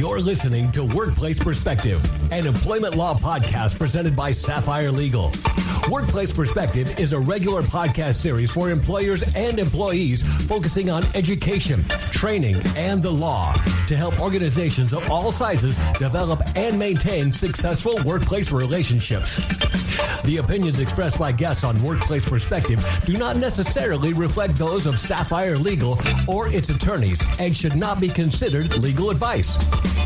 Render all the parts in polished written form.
You're listening to Workplace Perspective, an employment law podcast presented by Sapphire Legal. Workplace Perspective is a regular podcast series for employers and employees focusing on education, training, and the law to help organizations of all sizes develop and maintain successful workplace relationships. The opinions expressed by guests on Workplace Perspective do not necessarily reflect those of Sapphire Legal or its attorneys and should not be considered legal advice.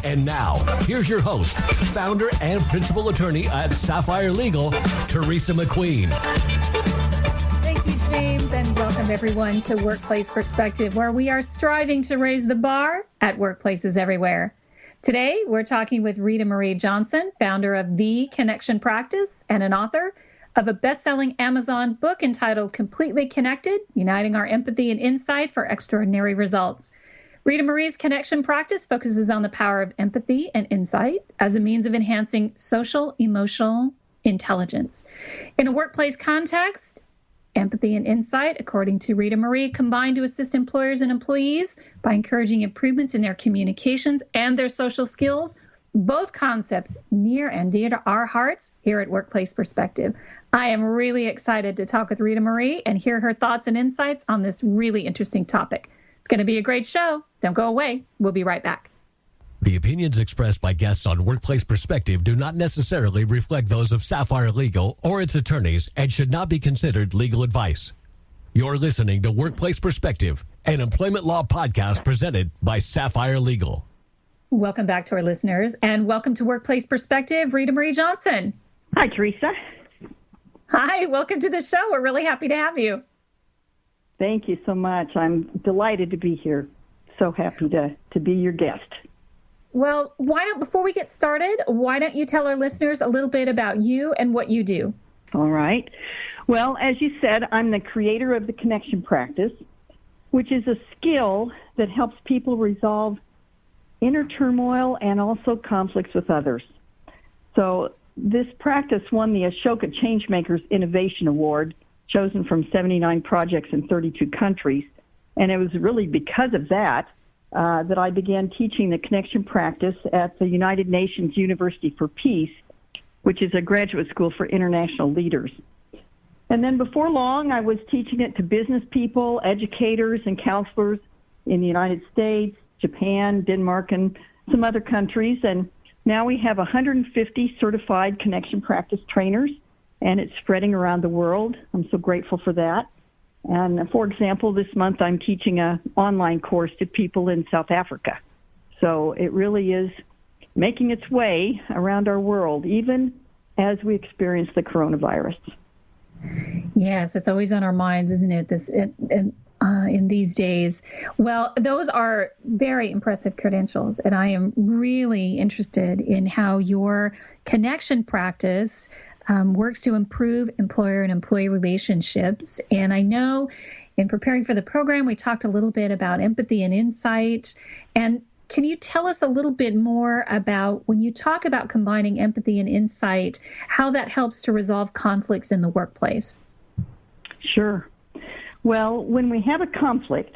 And now, here's your host, founder and principal attorney at Sapphire Legal, Teresa McQueen. Thank you, James, and welcome everyone to Workplace Perspective, where we are striving to raise the bar at workplaces everywhere. Today, we're talking with Rita Marie Johnson, founder of The Connection Practice and an author of a best-selling Amazon book entitled Completely Connected, Uniting Our Empathy and Insight for Extraordinary Results. Rita Marie's Connection Practice focuses on the power of empathy and insight as a means of enhancing social emotional intelligence. In a workplace context, empathy and insight, according to Rita Marie, combine to assist employers and employees by encouraging improvements in their communications and their social skills, both concepts near and dear to our hearts here at Workplace Perspective. I am really excited to talk with Rita Marie and hear her thoughts and insights on this really interesting topic. It's going to be a great show. Don't go away. We'll be right back. The opinions expressed by guests on Workplace Perspective do not necessarily reflect those of Sapphire Legal or its attorneys and should not be considered legal advice. You're listening to Workplace Perspective, an employment law podcast presented by Sapphire Legal. Welcome back to our listeners, and welcome to Workplace Perspective, Rita Marie Johnson. Hi, Teresa. Hi, welcome to the show. We're really happy to have you. Thank you so much. I'm delighted to be here. So happy to be your guest. Well, before we get started, why don't you tell our listeners a little bit about you and what you do? All right. Well, as you said, I'm the creator of the Connection Practice, which is a skill that helps people resolve inner turmoil and also conflicts with others. So this practice won the Ashoka Changemakers Innovation Award, chosen from 79 projects in 32 countries. And it was really because of that that I began teaching the Connection Practice at the United Nations University for Peace, which is a graduate school for international leaders. And then before long, I was teaching it to business people, educators, and counselors in the United States, Japan, Denmark, and some other countries. And now we have 150 certified Connection Practice trainers, and it's spreading around the world. I'm so grateful for that. And for example, this month I'm teaching an online course to people in South Africa. So it really is making its way around our world, even as we experience the coronavirus. Yes, it's always on our minds, isn't it? In these days. Well, those are very impressive credentials, and I am really interested in how your connection practice works to improve employer and employee relationships. And I know in preparing for the program, we talked a little bit about empathy and insight. And can you tell us a little bit more about when you talk about combining empathy and insight, how that helps to resolve conflicts in the workplace? Sure. Well, when we have a conflict,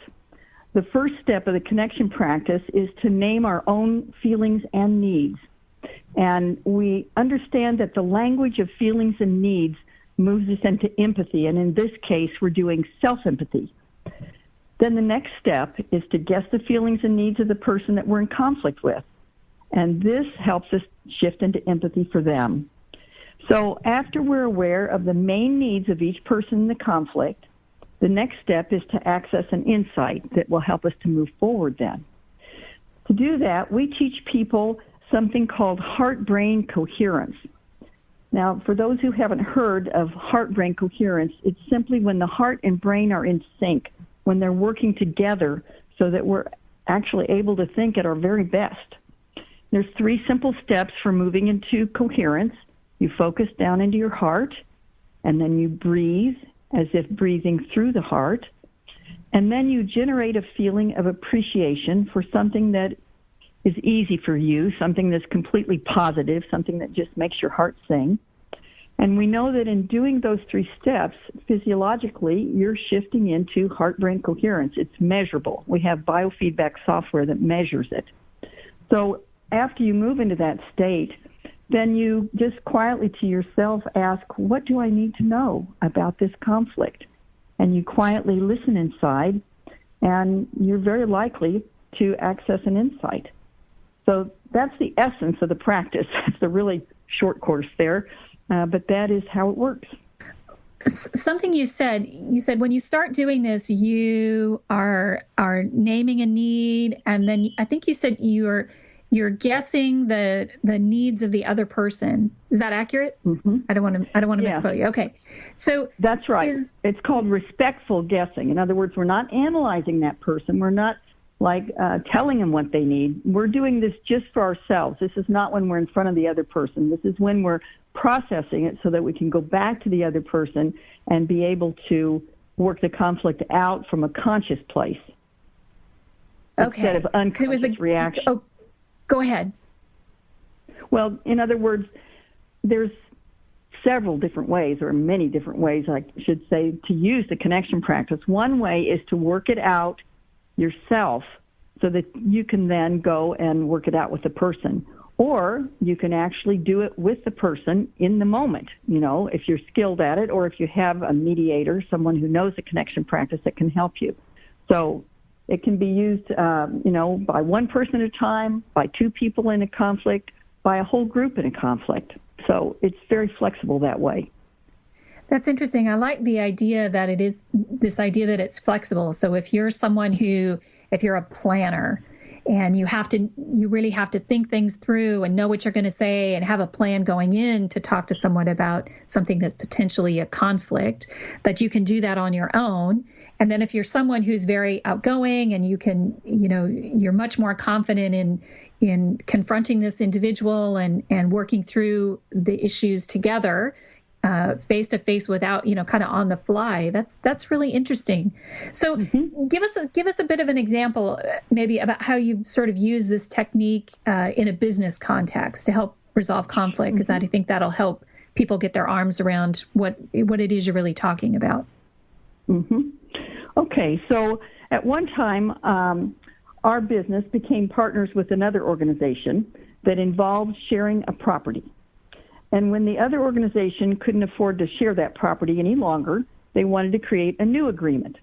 the first step of the connection practice is to name our own feelings and needs. And we understand that the language of feelings and needs moves us into empathy. And in this case, we're doing self-empathy. Then the next step is to guess the feelings and needs of the person that we're in conflict with. And this helps us shift into empathy for them. So after we're aware of the main needs of each person in the conflict, the next step is to access an insight that will help us to move forward then. To do that, we teach people something called heart-brain coherence. Now, for those who haven't heard of heart-brain coherence, it's simply when the heart and brain are in sync, when they're working together so that we're actually able to think at our very best. There's 3 simple steps for moving into coherence. You focus down into your heart, and then you breathe as if breathing through the heart, and then you generate a feeling of appreciation for something that is easy for you, something that's completely positive, something that just makes your heart sing. And we know that in doing those 3 steps, physiologically, you're shifting into heart-brain coherence. It's measurable. We have biofeedback software that measures it. So after you move into that state, then you just quietly to yourself ask, what do I need to know about this conflict? And you quietly listen inside, and you're very likely to access an insight. So that's the essence of the practice. It's a really short course there, but that is how it works. Something you said when you start doing this, you are naming a need, and then I think you said you're guessing the needs of the other person. Is that accurate? Mm-hmm. I don't want to misquote you. Okay, so that's right. It's called respectful guessing. In other words, we're not analyzing that person. We're not telling them what they need. We're doing this just for ourselves. This is not when we're in front of the other person. This is when we're processing it so that we can go back to the other person and be able to work the conflict out from a conscious place instead of unconscious reaction. Oh, go ahead. Well, in other words, there's several different ways, or many different ways, I should say, to use the connection practice. One way is to work it out yourself so that you can then go and work it out with the person. Or you can actually do it with the person in the moment, if you're skilled at it, or if you have a mediator, someone who knows the connection practice that can help you. So it can be used, by one person at a time, by two people in a conflict, by a whole group in a conflict. So it's very flexible that way. That's interesting. I like the idea that it is this idea that it's flexible. So if you're if you're a planner, and you really have to think things through and know what you're going to say and have a plan going in to talk to someone about something that's potentially a conflict, that you can do that on your own. And then if you're someone who's very outgoing and you're much more confident in confronting this individual and working through the issues together, face to face without, kind of on the fly. That's really interesting. So give us a bit of an example, maybe about how you sort of use this technique in a business context to help resolve conflict, because I think that'll help people get their arms around what it is you're really talking about. Mm-hmm. Okay, so at one time, our business became partners with another organization that involved sharing a property. And when the other organization couldn't afford to share that property any longer, they wanted to create a new agreement.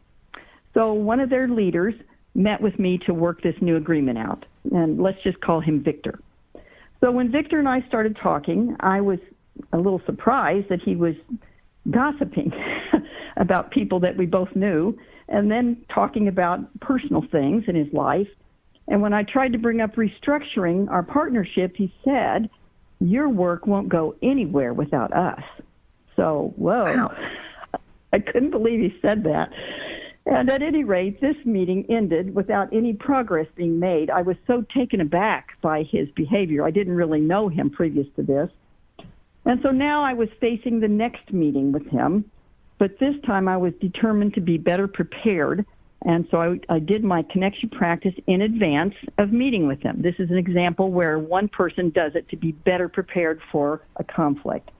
So one of their leaders met with me to work this new agreement out. And let's just call him Victor. So when Victor and I started talking, I was a little surprised that he was gossiping about people that we both knew, and then talking about personal things in his life. And when I tried to bring up restructuring our partnership, he said, "Your work won't go anywhere without us." So, whoa. Wow. I couldn't believe he said that. And at any rate, this meeting ended without any progress being made. I was so taken aback by his behavior. I didn't really know him previous to this. And so now I was facing the next meeting with him, but this time I was determined to be better prepared. And so I did my connection practice in advance of meeting with him. This is an example where one person does it to be better prepared for a conflict.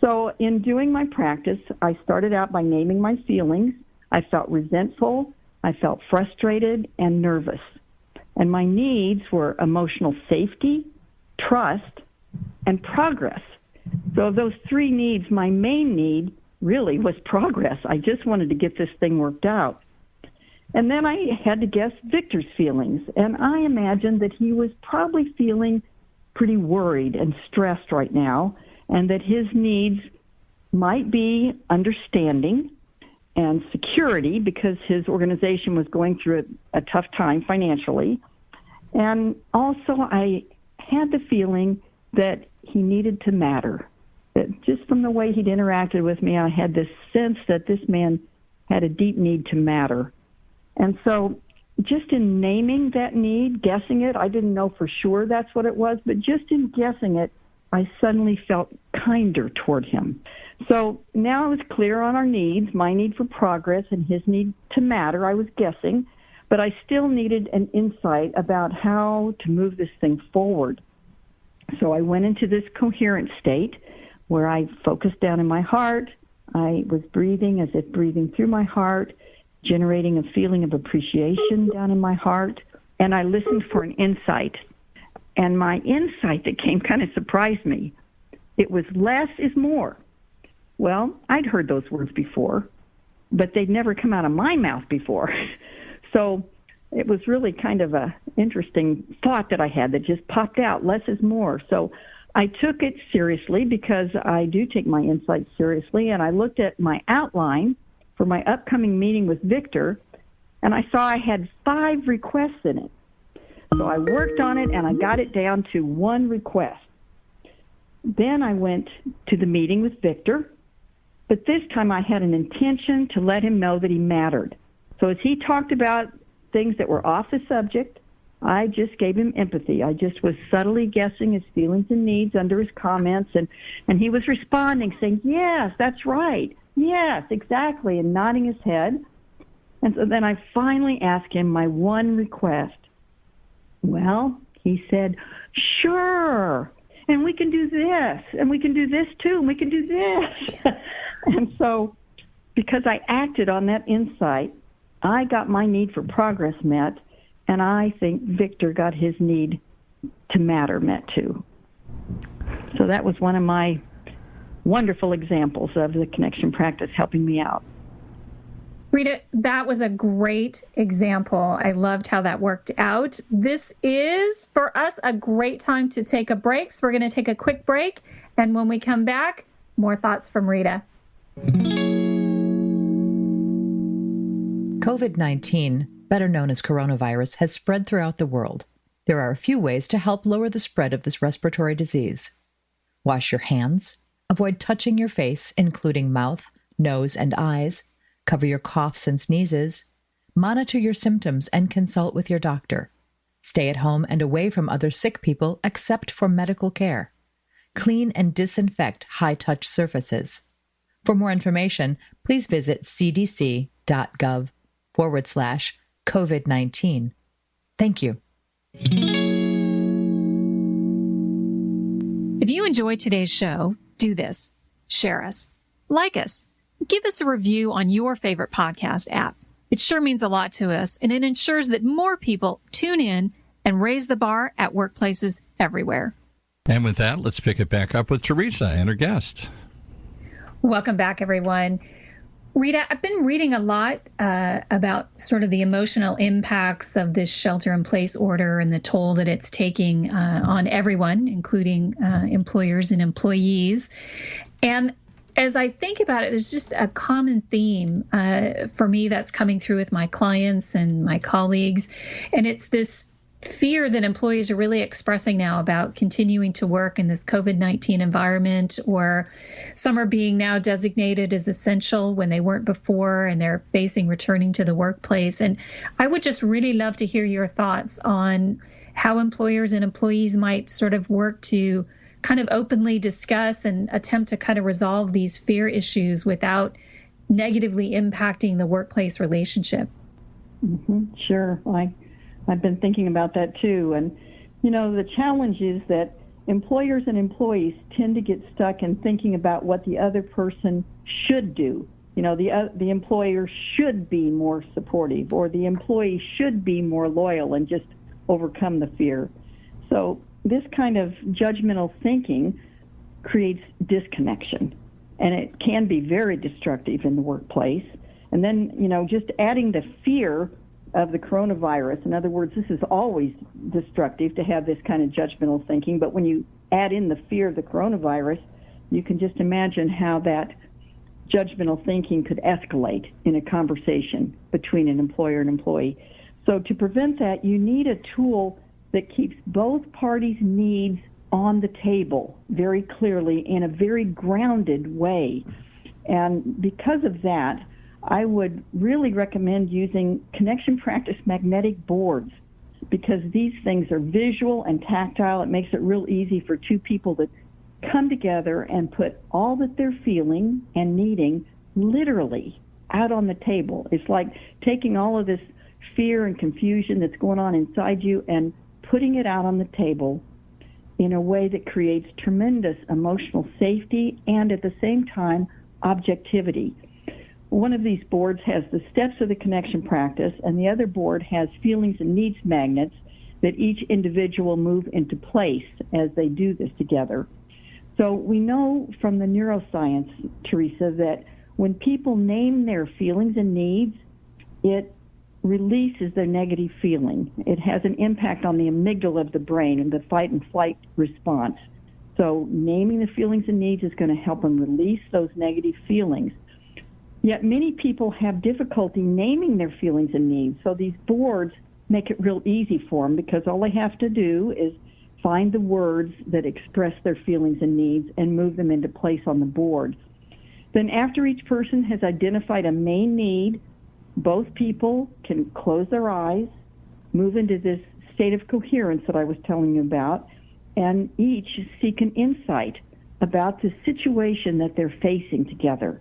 So in doing my practice, I started out by naming my feelings. I felt resentful, I felt frustrated, and nervous. And my needs were emotional safety, trust, and progress. So of those three needs, my main need really was progress. I just wanted to get this thing worked out. And then I had to guess Victor's feelings, and I imagined that he was probably feeling pretty worried and stressed right now, and that his needs might be understanding and security because his organization was going through a tough time financially. And also I had the feeling that he needed to matter. That just from the way he'd interacted with me, I had this sense that this man had a deep need to matter. And so just in naming that need, guessing it, I didn't know for sure that's what it was, but just in guessing it, I suddenly felt kinder toward him. So now I was clear on our needs, my need for progress and his need to matter. I was guessing, but I still needed an insight about how to move this thing forward. So I went into this coherent state where I focused down in my heart. I was breathing as if breathing through my heart, generating a feeling of appreciation down in my heart, and I listened for an insight. And my insight that came kind of surprised me. It was less is more. Well, I'd heard those words before, but they'd never come out of my mouth before. So it was really kind of a interesting thought that I had that just popped out, less is more. So I took it seriously because I do take my insights seriously, and I looked at my outline for my upcoming meeting with Victor, and I saw I had 5 requests in it. So I worked on it, and I got it down to 1 request. Then I went to the meeting with Victor, but this time I had an intention to let him know that he mattered. So as he talked about things that were off the subject, I just gave him empathy. I just was subtly guessing his feelings and needs under his comments, and he was responding, saying, yes, that's right, yes, exactly, and nodding his head. And so then I finally asked him my 1 request. Well, he said, sure, and we can do this, and we can do this too, and we can do this. And so because I acted on that insight, I got my need for progress met, and I think Victor got his need to matter met too. So that was one of my wonderful examples of the connection practice helping me out. Rita, that was a great example. I loved how that worked out. This is, for us, a great time to take a break. So we're going to take a quick break. And when we come back, more thoughts from Rita. COVID-19, better known as coronavirus, has spread throughout the world. There are a few ways to help lower the spread of this respiratory disease. Wash your hands. Avoid touching your face, including mouth, nose, and eyes. Cover your coughs and sneezes. Monitor your symptoms and consult with your doctor. Stay at home and away from other sick people except for medical care. Clean and disinfect high-touch surfaces. For more information, please visit cdc.gov/COVID-19. Thank you. If you enjoyed today's show, do this. Share us. Like us. Give us a review on your favorite podcast app. It sure means a lot to us, and it ensures that more people tune in and raise the bar at workplaces everywhere. And with that, let's pick it back up with Teresa and her guest. Welcome back, everyone. Rita, I've been reading a lot about sort of the emotional impacts of this shelter-in-place order and the toll that it's taking on everyone, including employers and employees. And as I think about it, there's just a common theme for me that's coming through with my clients and my colleagues. And it's this fear that employees are really expressing now about continuing to work in this COVID-19 environment, or some are being now designated as essential when they weren't before, and they're facing returning to the workplace. And I would just really love to hear your thoughts on how employers and employees might sort of work to kind of openly discuss and attempt to kind of resolve these fear issues without negatively impacting the workplace relationship. Mm-hmm. Sure. I've been thinking about that too. And, you know, the challenge is that employers and employees tend to get stuck in thinking about what the other person should do. You know, the employer should be more supportive, or the employee should be more loyal and just overcome the fear. So this kind of judgmental thinking creates disconnection, and it can be very destructive in the workplace. And then, you know, just adding the fear of the coronavirus. In other words, this is always destructive to have this kind of judgmental thinking, but when you add in the fear of the coronavirus, you can just imagine how that judgmental thinking could escalate in a conversation between an employer and employee. So to prevent that, you need a tool that keeps both parties' needs on the table very clearly in a very grounded way. And because of that, I would really recommend using connection practice magnetic boards, because these things are visual and tactile. It makes it real easy for two people to come together and put all that they're feeling and needing literally out on the table. It's like taking all of this fear and confusion that's going on inside you and putting it out on the table in a way that creates tremendous emotional safety and at the same time objectivity. One of these boards has the steps of the connection practice, and the other board has feelings and needs magnets that each individual move into place as they do this together. So we know from the neuroscience, Teresa, that when people name their feelings and needs, it releases their negative feeling. It has an impact on the amygdala of the brain and the fight and flight response. So naming the feelings and needs is going to help them release those negative feelings. Yet many people have difficulty naming their feelings and needs. So these boards make it real easy for them because all they have to do is find the words that express their feelings and needs and move them into place on the board. Then after each person has identified a main need, both people can close their eyes, move into this state of coherence that I was telling you about, and each seek an insight about the situation that they're facing together.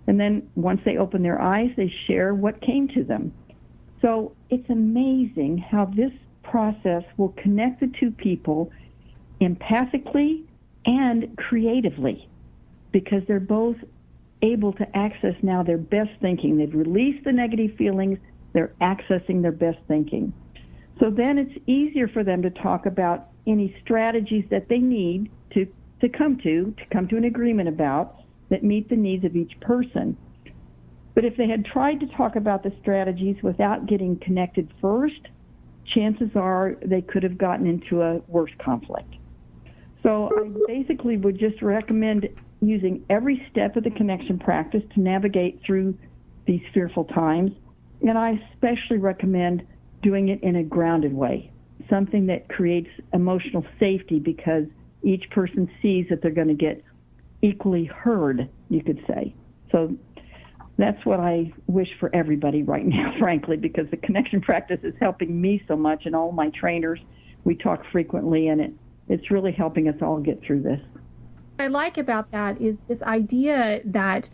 And then once they open their eyes, they share what came to them. So it's amazing how this process will connect the two people empathically and creatively, because they're both able to access now their best thinking. They've released the negative feelings. They're accessing their best thinking. So then it's easier for them to talk about any strategies that they need to come to an agreement about that meet the needs of each person. But if they had tried to talk about the strategies without getting connected first, chances are they could have gotten into a worse conflict. So I basically would just recommend using every step of the connection practice to navigate through these fearful times. And I especially recommend doing it in a grounded way, something that creates emotional safety because each person sees that they're going to get equally heard, you could say. So that's what I wish for everybody right now, frankly, because the connection practice is helping me so much, and all my trainers, we talk frequently, and it's really helping us all get through this. What I like about that is this idea that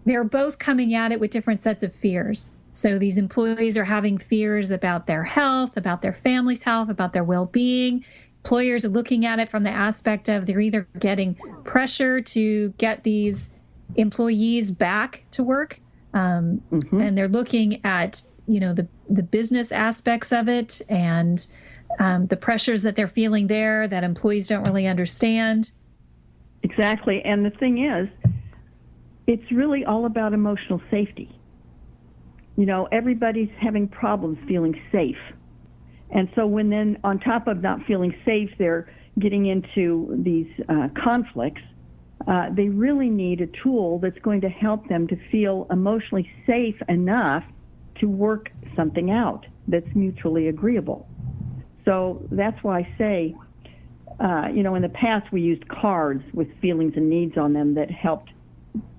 they're both coming at it with different sets of fears. So these employees are having fears about their health, about their family's health, about their well-being. Employers are looking at it from the aspect of they're either getting pressure to get these employees back to work, and they're looking at, the business aspects of it and the pressures that they're feeling there that employees don't really understand. Exactly. And the thing is, it's really all about emotional safety. Everybody's having problems feeling safe. And so when then on top of not feeling safe, they're getting into these conflicts, they really need a tool that's going to help them to feel emotionally safe enough to work something out that's mutually agreeable. So that's why I say, in the past we used cards with feelings and needs on them that helped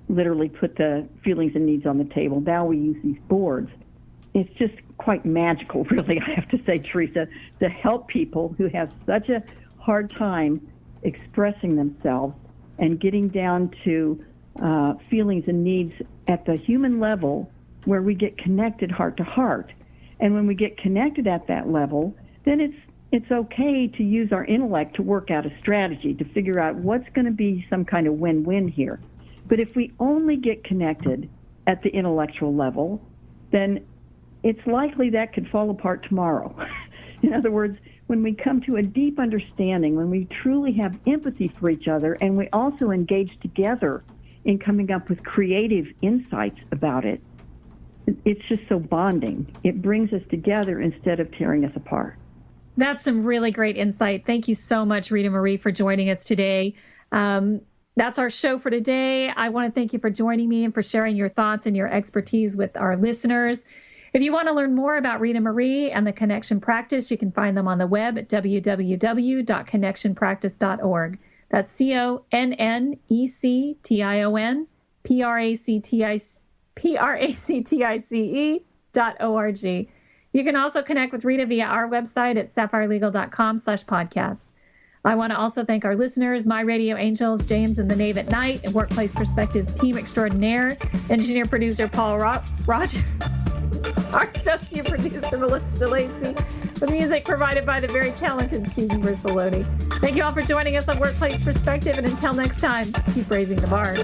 literally put the feelings and needs on the table. Now we use these boards. It's just quite magical, really, I have to say, Teresa, to help people who have such a hard time expressing themselves and getting down to feelings and needs at the human level where we get connected heart to heart. And when we get connected at that level, then it's okay to use our intellect to work out a strategy, to figure out what's going to be some kind of win-win here. But if we only get connected at the intellectual level, then it's likely that could fall apart tomorrow. In other words, when we come to a deep understanding, when we truly have empathy for each other, and we also engage together in coming up with creative insights about it, it's just so bonding. It brings us together instead of tearing us apart. That's some really great insight. Thank you so much, Rita Marie, for joining us today. That's our show for today. I want to thank you for joining me and for sharing your thoughts and your expertise with our listeners. If you want to learn more about Rita Marie and the Connection Practice, you can find them on the web at www.connectionpractice.org. That's CONNECTION You can also connect with Rita via our website at sapphireLegal.com/podcast. I want to also thank our listeners, my radio angels, James and the Knave at Night, and Workplace Perspectives team extraordinaire, engineer producer Paul Roger, our associate producer Melissa Lacey, with music provided by the very talented Stephen Bersaloti. Thank you all for joining us on Workplace Perspective, and until next time, keep raising the bar.